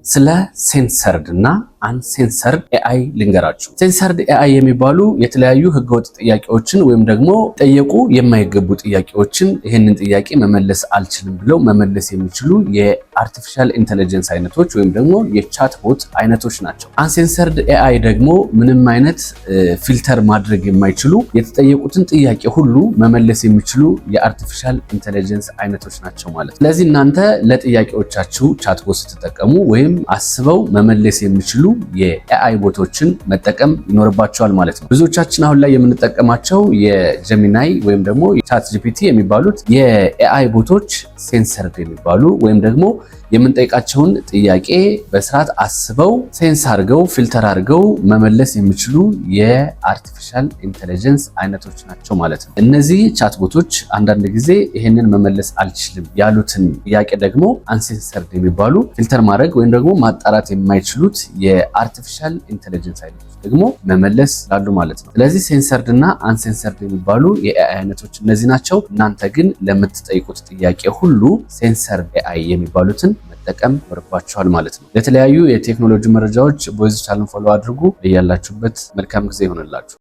ስለ ሴንሰርድ እና አንሴንሰርድ ኤአይ ልንገራችሁ። ሴንሰርድ ኤአይ የሚባሉ የተለያዩ ህገወጥ ጥያቄዎችን ወይም ደግሞ ጠየቁ የማይገቡ ጥያቄዎችን ይህንን ጥያቄ መመለስ አልችልም ብለው መመለስ የሚችሉ የአርቲፊሻል ኢንተለጀንስ አይነቶች ወይም ደግሞ የቻትቦት አይነቶች ናቸው። አንሴንሰርድ ኤአይ ደግሞ ምንም አይነት ፊልተር ማድረግ የማይችሉ የተጠየቁትን ጥያቄ ሁሉ መመለስ የሚችሉ የአርቲፊሻል ኢንተለጀንስ አይነቶች ናቸው ማለት ነው። ስለዚህ እናንተ ለጥያቄዎቻችሁ ቻትቦት ስትጠቀሙ ወይም አስበው መመለስ የሚችሉ የኤአይ ቦቶችን መጠቀም ይኖርባቸዋል ማለት ነው። ብዙዎቻችን አሁን ላይ የምንጠቀማቸው የጀሚናይ ወይም ደግሞ የቻት ጂፒቲ የሚባሉት የኤአይ ቦቶች ሴንሰርድ የሚባሉ ወይም ደግሞ የምንጠይቃቸውን ጥያቄ በስርዓት አስበው ሴንስ አድርገው ፊልተር አድርገው መመለስ የሚችሉ የአርቲፊሻል ኢንተለጀንስ አይነቶች ናቸው ማለት ነው። እነዚህ ቻት ቦቶች አንዳንድ ጊዜ ይሄንን መመለስ አልችልም ያሉትን ጥያቄ ደግሞ አንሴንሰርድ የሚባሉ ፊልተር ማድረግ ወይም ደግሞ ማጣራት የማይችሉት የአርቲፊሻል ኢንተለጀንስ አይነቶች ደግሞ መመለስ ላሉ ማለት ነው። ስለዚህ ሴንሰርድ እና አንሴንሰርድ የሚባሉ የኤአይ አይነቶች እነዚህ ናቸው። እናንተ ግን ለምትጠይቁት ጥያቄ ሁሉ ሴንሰርድ ኤአይ የሚባሉትን መጠቀም ይኖርባችኋል ማለት ነው። ለተለያዩ የቴክኖሎጂ መረጃዎች ቦይዝ ቻናልን ፎሎ አድርጉ። ያላችሁበት መልካም ጊዜ ይሆንላችሁ።